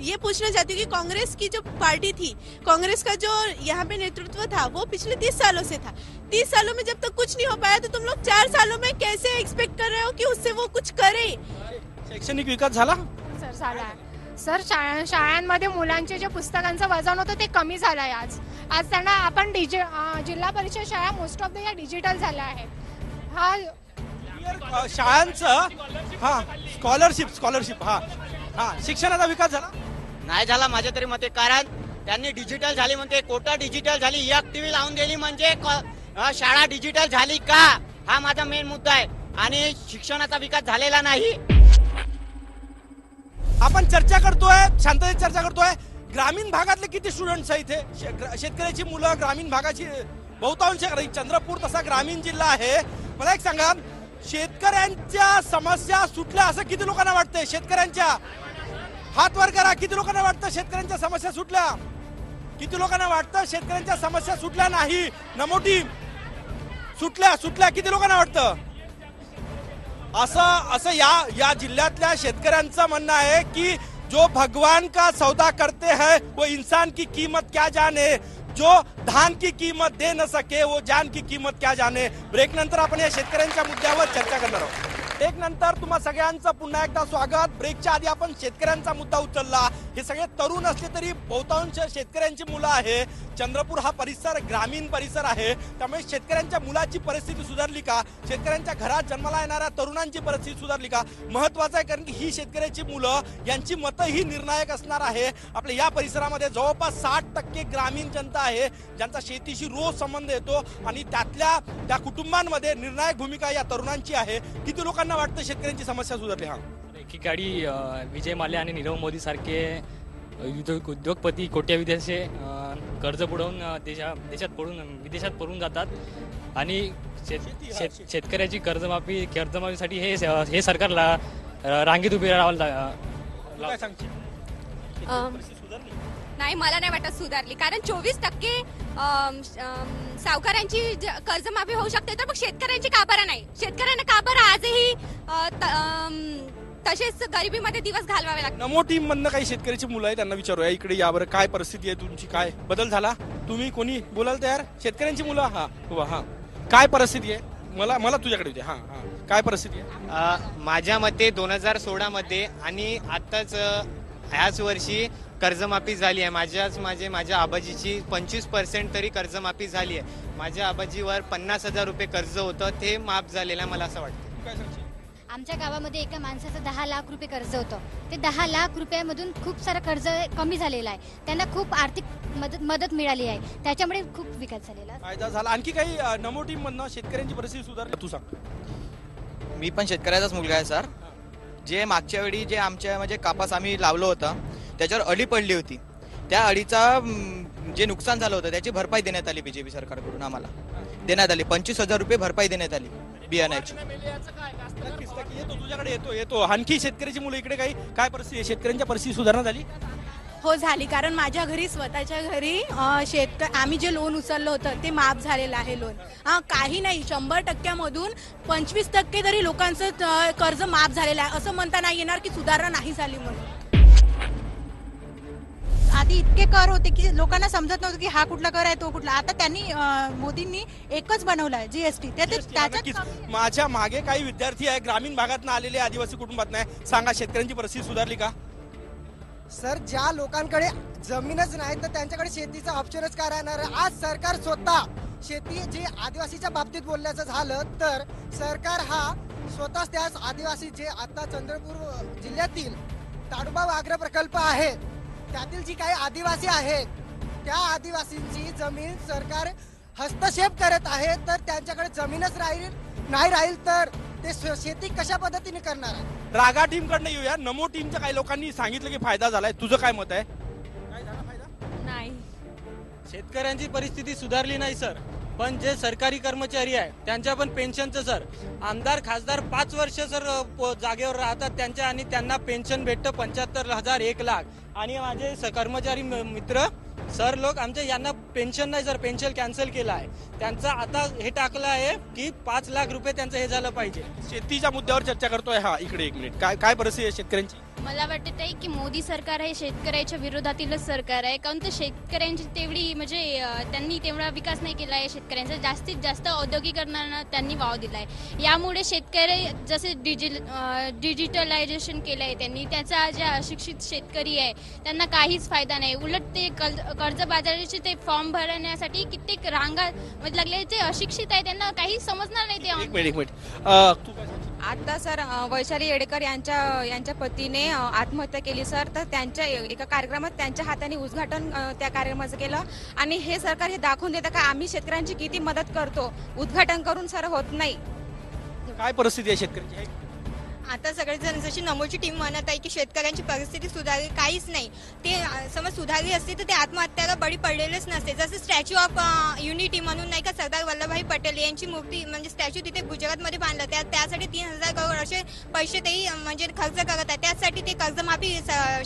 ये पूछना चाहती हूँ कि कांग्रेस की जो पार्टी थी, कांग्रेस का जो यहाँ पे नेतृत्व था वो पिछले 30 सालों से था. 30 सालों में जब तक कुछ नहीं हो पाया तो तुम लोग 4 सालों में कैसे एक्सपेक्ट कर रहे हो कि उससे वो कुछ करे? शैक्षणिक विकास झाला सर, झाला. सर, शाळांमध्ये मुलांचे जे पुस्तकांचं वजन होतं ते कमी झालं आहे. आज त्यांना आपण जिल्हा परिषद शाळा मोस्ट ऑफ द या डिजिटल झाल्या आहेत. शाळांचं स्कॉलरशिप शिक्षणाचा विकास झाला नाही झाला माझ्या तरी मते. कारण त्यांनी डिजिटल झाली म्हणते, कोटा डिजिटल झाली, एक टीव्ही लावून दिली म्हणजे शाळा डिजिटल झाली का? हा माझा मेन मुद्दा आहे. आणि शिक्षणाचा विकास झालेला नाही. आपण चर्चा करतोय, शांततेत चर्चा करतोय. ग्रामीण भागातले किती स्टुडंट्स आहेत इथे? शेतकऱ्याची मुलं, ग्रामीण भागाची बहुतांश. चंद्रपूर तसा ग्रामीण जिल्हा आहे. मला एक सांगा, शेतकऱ्यांच्या समस्या सुटल्या असं किती लोकांना वाटतंय? शेतकऱ्यांच्या हात वर करा. किती लोकांना वाटतं शेतकऱ्यांच्या समस्या सुटल्या? किती लोकांना वाटतं शेतकऱ्यांच्या समस्या सुटल्या नाही? नमो टीम. सुटल्या किती लोकांना वाटतं? असं या जिल्ह्यातल्या शेतकऱ्यांचं म्हणणं आहे की जो भगवान का सौदा करते हैं वो इंसान की कीमत क्या जाने, जो धान की कीमत दे न सके वो जान की कीमत क्या जाने. ब्रेक नंतर आपण या शेतकऱ्यांच्या मुद्द्यावर चर्चा करणार आहोत. ब्रेक नंतर तुम्हा सगळ्यांचं पुन्हा एकदा स्वागत. ब्रेकच्या आधी आपण शेतकऱ्यांचा मुद्दा उचलला. हे सगळे तरुण असले तरी बहुतांश शेतकऱ्यांची मुलं आहे. चंद्रपूर हा परिसर ग्रामीण परिसर आहे, त्यामुळे शेतकऱ्यांच्या मुलाची परिस्थिती सुधारली का? शेतकऱ्यांच्या घरात जन्माला येणाऱ्या तरुणांची परिस्थिती सुधारली का? महत्वाचं आहे, कारण की ही शेतकऱ्याची मुलं यांची मतं ही निर्णायक असणार आहे. आपल्या या परिसरामध्ये जवळपास 60% ग्रामीण जनता आहे ज्यांचा शेतीशी रोज संबंध येतो आणि त्या कुटुंबांमध्ये निर्णायक भूमिका या तरुणांची आहे. किती लोकांना वाटतं शेतकऱ्यांची समस्या सुधारली? एकीकडे विजय माल्या आणि नीरव मोदी सारखे उद्योगपती कोट्यावधीचे कर्ज बुडवून विदेशात पळून जातात आणि शेतकऱ्याची कर्जमाफीसाठी हे सरकारला रांगेत उभे राहावं नाही. मला नाही वाटत सुधारली, कारण 24% सावकारांची कर्जमाफी होऊ शकते, तर मग शेतकऱ्यांची का बरं नाही? शेतकऱ्यांना का बरं आजही तसेच गरिबीमध्ये दिवस घालवावे लागतात? नमो टीम मधनं काही शेतकऱ्याची मुलं आहे, त्यांना विचारूया. इकडे या बरं, काय परिस्थिती आहे तुमची? काय बदल झाला? तुम्ही कोणी बोलाल तयार? शेतकऱ्यांची मुलं. हा काय परिस्थिती आहे? मला तुझ्याकडे होते. काय परिस्थिती आहे? माझ्या मते 2016 मध्ये आणि आताच ह्याच वर्षी कर्जमाफी झाली आहे. माझ्या आबाजीची 25% तरी कर्जमाफी झाली आहे. माझ्या आबाजीवर 50,000 रुपये कर्ज होतं, ते माफ झालेलं आहे मला असं वाटतं. आमच्या गावामध्ये एका माणसाचं 10 लाख रुपये कर्ज होतं. ते 10 लाख रुपयामधून खूप सारं कर्ज कमी झालेलं आहे. त्यांना खूप आर्थिक मदत मिळाली आहे. त्याच्यामुळे खूप विकास झालेला आहे. फायदा झाला. आणखी काही नमो टीम मधनं शेतकऱ्यांची परिस्थिती सुधारली तू सांग. मी पण शेतकऱ्याचाच मुलगा आहे सर. जे मागच्या वेळी जे आमच्या म्हणजे कापास आम्ही लावलं होतं त्याच्यावर अळी पडली होती. त्या अळीचा जे नुकसान झालं होतं त्याची भरपाई देण्यात आली बीजेपी सरकारकडून. आम्हाला देण्यात आली 25,000 रुपये भरपाई देण्यात आली बियाण्याची. येतो तुझ्याकडे येतो. आणखी शेतकऱ्याची मुलं इकडे काही काय परिस्थिती आहे? शेतकऱ्यांच्या परिस्थिती सुधारणा झाली? हो झाली, कारण माझ्या घरी स्वतःच्या घरी आम्ही जे लोन उचललं होतं ते माफ झालेलं आहे लोन. काही नाही 100%मधून 25% तरी लोकांचं कर्ज माफ झालेलं आहे. असं म्हणता नाही येणार की सुधारणा नाही झाली म्हणून. आधी इतके कर होते की लोकांना समजत नव्हतं की हा कुठला कर आहे तो कुठला. आता त्यांनी मोदींनी एकच बनवलाय जीएसटी. त्याच्यात माझ्या मागे काही विद्यार्थी आहे ग्रामीण भागातून आलेले आदिवासी कुटुंबात नाही. सांगा शेतकऱ्यांची परिस्थिती सुधारली का? सर ज्या लोकांकडे जमीनच नाही तर त्यांच्याकडे शेतीचा ऑप्शनच काय राहणार. आज सरकार स्वतः शेती जे आदिवासीच्या बाबतीत बोलण्याचं झालं तर सरकार हा स्वतःच त्या आदिवासी जे आता चंद्रपूर जिल्ह्यातील ताडोबा व्याघ्र प्रकल्प आहे त्यातील जी काही आदिवासी आहेत त्या आदिवासींची जमीन सरकार हस्तक्षेप करत आहे. तर त्यांच्याकडे जमीनच नाही राहील तर ते शेती कशा पद्धतीने करणार आहे. रागा टीम कडनं येऊया. नमो टीमच्या काही लोकांनी सांगितलं की फायदा झालाय. तुझं काय मत आहे? काय झाला फायदा? नाही, शेतकऱ्यांची परिस्थिती सुधारली नाही सर. पण जे सरकारी कर्मचारी आहे त्यांच्या पण पेन्शनचं सर, आमदार खासदार 5 वर्ष सर जागेवर राहतात त्यांच्या आणि त्यांना पेन्शन भेटतं 75,000 1 लाख. आणि माझे कर्मचारी मित्र सर लोक आमचे यांना पेन्शन नाही सर, पेन्शन कॅन्सल केलं आहे त्यांचं. आता हे टाकलं आहे की 5 लाख रुपये त्यांचं हे झालं पाहिजे. शेतीच्या मुद्द्यावर चर्चा करतोय. हा इकडे 1 मिनिट. काय परिस्थिती आहे शेतकऱ्यांची? मला वाटत आहे की मोदी सरकार हे शेतकऱ्याच्या विरोधातीलच सरकार आहे. कारण तर शेतकऱ्यांची तेवढी म्हणजे त्यांनी तेवढा विकास नाही केला आहे. शेतकऱ्यांचा जास्तीत जास्त औद्योगिकरणाला त्यांनी वाव दिला आहे. यामुळे शेतकरी जसे डिजिटलायझेशन केलं आहे त्यांनी, त्याचा जे अशिक्षित शेतकरी आहे त्यांना काहीच फायदा नाही. उलट ते कर्जबाजारीचे ते फॉर्म भरण्यासाठी कित्येक रांगा मध्ये लागले. ते अशिक्षित आहे त्यांना काही समजणार नाही. ते एक मिनिट. आता सर वैशाली येडेकर यांच्या पतीने आत्महत्या केली सर. तर त्यांच्या एका कार्यक्रमात त्यांच्या हाताने उद्घाटन त्या कार्यक्रमाचं केलं. आणि हे सरकार हे दाखवून देतं का आम्ही शेतकऱ्यांची किती मदत करतो. उद्घाटन करून सर होत नाही. काय परिस्थिती आहे शेतकऱ्यांची? आता सगळेजण जशी नमोची टीम म्हणत आहे की शेतकऱ्यांची परिस्थिती सुधारली, काहीच नाही. ते समज सुधारली असते तर ते आत्महत्याला बळी पडलेलेच नसते. जसं स्टॅच्यू ऑफ युनिटी म्हणून नाही का सरदार वल्लभभाई पटेल यांची मूर्ती म्हणजे स्टॅच्यू तिथे गुजरातमध्ये बांधलं. त्यासाठी 3,000 करोड असे पैसे तेही म्हणजे खर्च करत आहे. त्यासाठी ते कर्जमाफी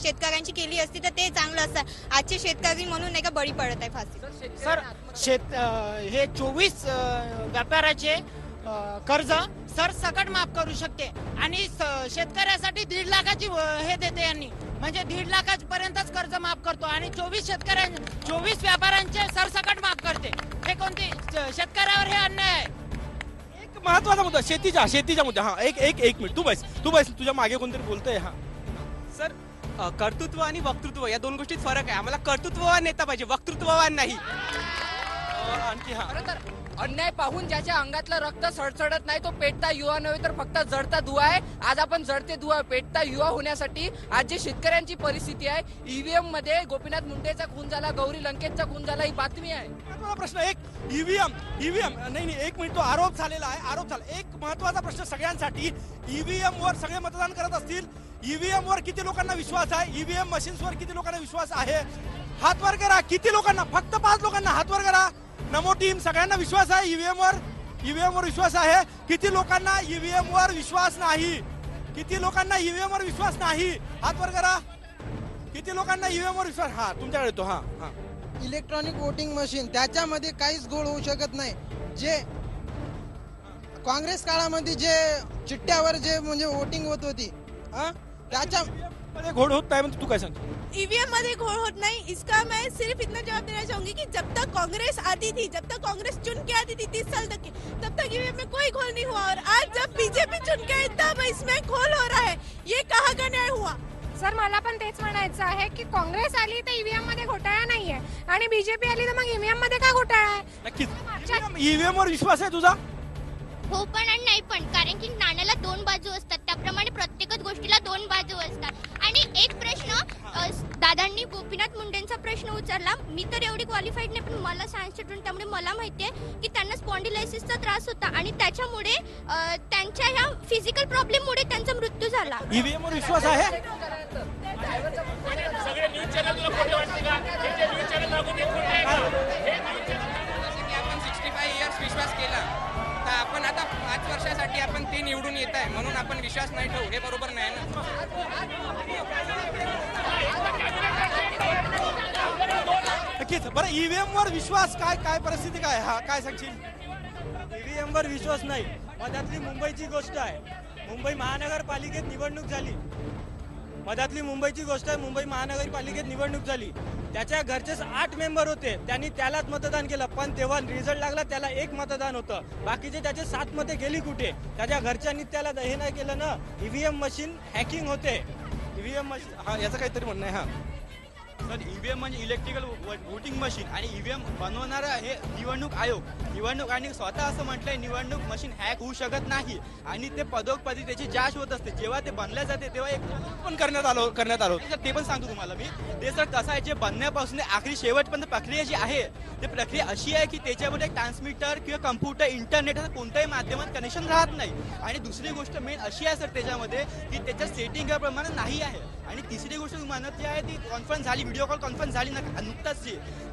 शेतकऱ्यांची केली असती तर ते चांगलं असतं. आजचे शेतकरी म्हणून नाही का बळी पडत आहे फाशी. सर हे 24 व्यापाराचे कर्ज सर सकट माफ करू शकते. आणि शेतकऱ्यासाठी 1.5 लाखाची हे देते यांनी, म्हणजे 1.5 लाखापर्यंतच कर्ज माफ करतो. आणि 24 व्यापाऱ्यांचे सरसकट माफ करते. हे कोणते शेतकऱ्यावर हे अन्याय आहे. एक महत्वाचा मुद्दा शेतीच्या मुद्दा. हा एक मिनिट. तू बस तुझ्या मागे कोणतरी बोलतोय. हा सर, कर्तृत्व आणि वक्तृत्व या 2 गोष्टीत फरक आहे. आम्हाला कर्तृत्ववान नेता पाहिजे, वक्तृत्ववान नाही. आणखी अन्याय पाहून ज्याच्या अंगातलं रक्त सडसडत नाही तो पेटता युवा नव्हे तर फक्त जळता दुवा आहे. आज आपण जळते दुवा पेटता युवा होण्यासाठी आज जे शेतकऱ्यांची परिस्थिती आहे, ईव्हीएम मध्ये गोपीनाथ मुंडेचा खून झाला, गौरी लंकेशचा खून झाला, ही बातमी आहे. महत्वाचा प्रश्न. एक ईव्हीएम नाही 1 मिनिट. तो आरोप झालेला. एक महत्वाचा प्रश्न सगळ्यांसाठी. ईव्हीएम वर सगळे मतदान करत असतील. ईव्हीएम वर किती लोकांना विश्वास आहे? ईव्हीएम मशीन्स वर किती लोकांना विश्वास आहे? हात वर करा. किती लोकांना? फक्त 5 लोकांना हात वर करा. नमो टीम सगळ्यांना विश्वास आहे ईव्हीएम वर विश्वास आहे. किती लोकांना ईव्हीएम वर विश्वास नाही? किती लोकांना ईव्हीएम वर विश्वास नाही? हात वर करा. किती लोकांना ईव्हीएम वर विश्वास? हा तुमच्याकडे तो. हा इलेक्ट्रॉनिक वोटिंग मशीन त्याच्यामध्ये काहीच गोळ होऊ शकत नाही. जे काँग्रेस काळामध्ये जे चिठ्ठ्यावर जे म्हणजे वोटिंग होत होती त्याच्या घोड़ होता है. तू काय सांगतो? ईवीएम में घोड़ होता नहीं. इसका मैं सिर्फ इतना जवाब देना चाहूंगी कि जब तक कांग्रेस आती थी, जब तक कांग्रेस चुन के आती थी 30 साल तक की, तब तक ईवीएम में कोई घोल नहीं हुआ. और आज जब बीजेपी चुन के आई तब इसमें घोल हो रहा है. ये कहाँ का न्याय हुआ? सर मला पण तेच म्हणायचं आहे की काँग्रेस आली तर ईव्हीएम मध्ये घोटाळा नाहीये आणि बीजेपी आली तर मग ईव्हीएम मध्ये काय घोटाळा आहे? नक्कीच ईव्हीएम वर विश्वास आहे तुझा? हो पण आणि नाही पण. कारण की नाण्याला 2 बाजू असतात. दादांनी गोपीनाथ मुंडेंचा प्रश्न उचलला. मी तर एवढी क्वालिफाईड नाही, पण मला सायन्स स्टुडंट त्यामुळे मला माहितीये की त्यांना स्पॉन्डिलायसिसचा त्रास होता आणि त्याच्यामुळे त्यांच्या ह्या फिजिकल प्रॉब्लेममुळे त्यांचा मृत्यू झाला. ईव्हीएम वर विश्वास आहे? सगळे न्यूज चॅनल तुला खोटे वाटते का? हे जे न्यूज चॅनल दाखवते खोटे आहे का? हे न्यूज चॅनल आपण 65 इयर्स विश्वास केला तर आपण आता 5 वर्षासाठी आपण ते निवडून येत आहे म्हणून आपण विश्वास नाही ठेवू, हे बरोबर नाही ना. नक्कीच. बरं, ईव्हीएम वर विश्वास काय परिस्थिती काय? हा, काय सांगशील? ईव्हीएम वर विश्वास नाही. मधातली मुंबईची गोष्ट आहे. मुंबई महानगरपालिकेत निवडणूक झाली. मधातली मुंबईची गोष्ट आहे. मुंबई महानगरपालिकेत निवडणूक झाली. त्याच्या घरचेच 8 मेंबर होते. त्यांनी त्यालाच मतदान केलं, पण तेव्हा रिझल्ट लागला त्याला 1 मतदान होतं. बाकीचे त्याचे 7 मते गेली कुठे? त्याच्या घरच्यांनी त्याला हे नाही केलं ना. ईव्हीएम मशीन हॅकिंग होते. ईव्हीएम मशीन, हा, याचं काहीतरी म्हणणं आहे. हा सर, ईव्हीएम म्हणजे इलेक्ट्रिकल वोटिंग मशीन आणि ईव्हीएम बनवणारा हे निवडणूक आयोग. निवडणूक आणि स्वतः असं म्हटलंय निवडणूक मशीन हॅक होऊ शकत नाही आणि ते पदोपदी त्याची जांच होत असते. जेव्हा ते बनल्या जाते तेव्हा एक पण करण्यात आलो. ते पण सांगतो तुम्हाला मी. ते सर कसं आहे, जे बनण्यापासून आखरी शेवटपर्यंत प्रक्रिया जी आहे ती प्रक्रिया अशी आहे की त्याच्यामध्ये एक ट्रान्समीटर किंवा कम्प्युटर, इंटरनेट असं कोणत्याही माध्यमात कनेक्शन राहत नाही. आणि दुसरी गोष्ट मेन अशी आहे सर त्याच्यामध्ये की त्याच्या सेटिंग प्रमाणे नाही आहे. आणि तिसरी गोष्ट तुम्हाला जी आहे ती कॉन्फरन्स झाली, व्हिडिओ कॉल कॉन्फरन्स झाली ना नुकताच,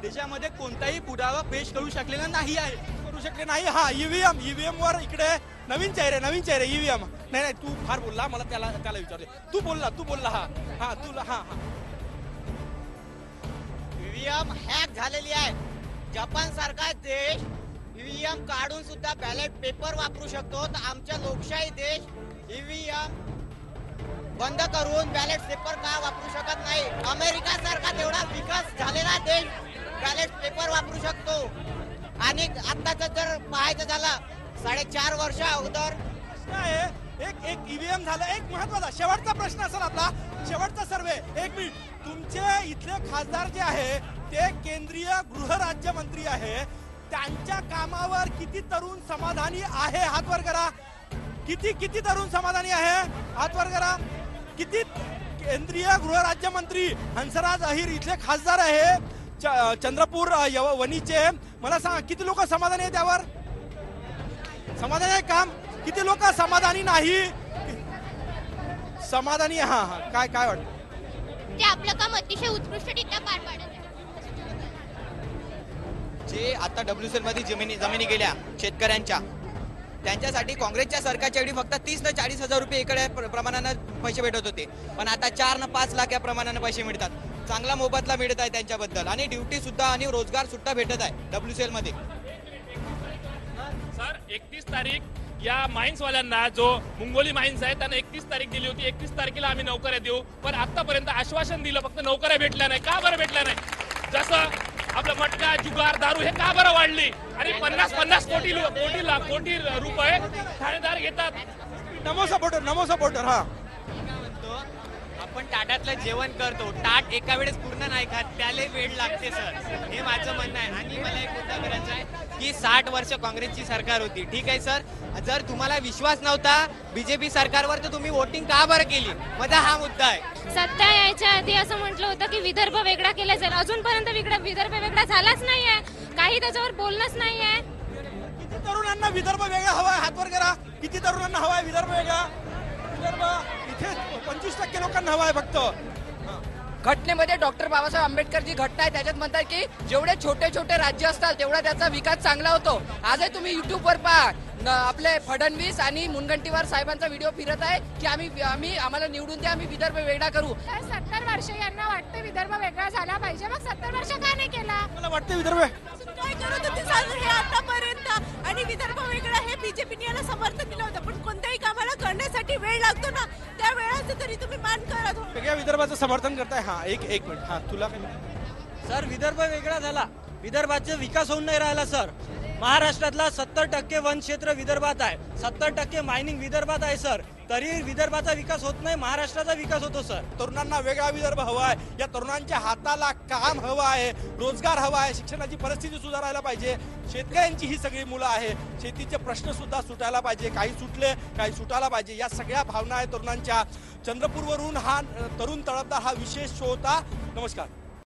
त्याच्यामध्ये कोणताही पुरावा पेश करू शकलेला नाही आहे. करू शकले नाही. हा, ईव्हीएम वर इकडे नवीन चेहरे ईव्हीएम. नाही, तू फार बोलला, मला त्याला विचारले. तू बोलला. हा तुला. हा ईव्हीएम हॅक झालेली आहे. जपान सारखा देश ईव्हीएम काढून सुद्धा बॅलेट पेपर वापरू शकतो, तर आमच्या लोकशाही देश ईव्हीएम बंद करून बॅलेट पेपर का वापरू शकत नाही? अमेरिका सारखा तेवढा विकास झालेला देश बॅलेट पेपर वापरू शकतो. आणि आताच जर पाहायचं झालं 4.5 वर्ष अगोदर एक ईव्हीएम झालं. एक महत्वाचा शेवटचा प्रश्न असेल आपला, शेवटचा सर्वे. 1 मिनिट. तुमचे इथले खासदार जे आहे ते केंद्रीय गृहराज्यमंत्री आहे. त्यांच्या कामावर किती तरुण समाधानी आहे? हात वर करा. किती तरुण समाधानी आहे? हात वर करा. किती? केंद्रीय गृहराज्यमंत्री हंसराज अहिर इथले खासदार आहे चंद्रपूर वणीचे. मला सांगा किती लोक समाधानी आहे त्यावर? समाधानी आहे काम? किती लोक समाधानी नाही? समाधानी. हा, काय वाटतं? ते आपलं काम अतिशय उत्कृष्टरित्या पार पाडत आहे. जे आता WCL मध्ये जमिनी गेल्या शेतकऱ्यांच्या, त्यांच्यासाठी काँग्रेसच्या सरकारच्या वेळी फक्त 30 ते 40 हजार रुपये एकडे प्रमाणानं पैसे भेटत होते, पण आता 4 ते 5 लाख या प्रमाणाने पैसे मिळतात. चांगला मोबदला मिळत आहे त्यांच्याबद्दल आणि ड्युटी सुद्धा आणि रोजगार सुद्धा भेटत आहे WCL मध्ये. सर, 31 तारीख या माइन्स वाल्यांना, जो मुंगोली माइन्स आहे त्यांना 31 तारीख दिली होती. 31 तारखेला आम्ही नोकऱ्या देऊ, पण आतापर्यंत आश्वासन दिलं, फक्त नोकऱ्या भेटल्या नाही. का बरं भेटल्या नाही? जसं आपलं मटका, जुगार, दारू हे का बरं वाढली? आणि 50 कोटी रुपये ठाणेदार घेतात. नमो सपोर्टर. हा, आपण ताटातलं जेवण करतो, ताट एका वेळेस पूर्ण नाही खात, त्याला वेळ लागते सर, हे माझं म्हणणं आहे. आणि मला एक मुद्दा करायचा आहे की 60 वर्ष काँग्रेसची सरकार होती, ठीक आहे सर. जर तुम्हाला विश्वास नव्हता बीजेपी सरकारवर तर तुम्ही वोटिंग का बरं केली? माझा हा मुद्दा आहे. सत्ता यायच्या आधी असं म्हटलं होतं की विदर्भ वेगळा केला जाईल. अजूनपर्यंत विदर्भ वेगळा झालाच नाहीये, काही त्याच्यावर बोलणंच नाहीये. किती तरुणांना विदर्भ वेगळा हवाय? हात वर करा. किती तरुणांना हवाय विदर्भ वेगळा? विदर्भ इथे 25% लोकांना हवाय फक्त. घटनेमध्ये डॉक्टर बाबासाहेब आंबेडकर जी घटना आहे त्याच्यात म्हणतात की जेवढे छोटे छोटे राज्य असतात तेवढा त्याचा विकास चांगला होतो. आजही तुम्ही युट्यूबवर पहा, आपले फडणवीस आणि मुनगंटीवार साहेबांचा व्हिडिओ फिरत आहे की आम्हाला निवडून द्या, आम्ही विदर्भ वेगळा करू. 70 वर्ष यांना वाटतं विदर्भ वेगळा झाला पाहिजे, मग 70 वर्ष का नाही केला? मला वाटतं विदर्भ काय करत होते हे आतापर्यंत, आणि विदर्भ वेगळा हे बीजेपीने याला समर्थन दिलं होतं, पण कोणत्याही कामाला करण्यासाठी वेळ लागतो ना, त्या वेळाचं तरी तुम्ही मान करत हो. वेगळ्या विदर्भाचं समर्थन करताय. हा, एक मिनिट. हा, तुला काय? सर, विदर्भ वेगळा झाला, विदर्भाचा विकास होऊन नाही राहिला सर. महाराष्ट्रातला 70% वन क्षेत्र विदर्भात आहे, 70% मायनिंग विदर्भात आहे सर. तरी विदर्भाचा विकास होत नाही, महाराष्ट्राचा विकास होतो सर. तरुणांना वेगळा विदर्भ हवा आहे, या तरुणांच्या हाताला काम हवं आहे, रोजगार हवा आहे, शिक्षणाची परिस्थिती सुधारायला पाहिजे. शेतकऱ्यांची ही सगळी मुलं आहे, शेतीचे प्रश्न सुद्धा सुटायला पाहिजे, काही सुटले काही सुटायला पाहिजे, या सगळ्या भावना आहे तरुणांच्या. चंद्रपूरवरून हा तरुण तडफदार हा विशेष शो होता. नमस्कार.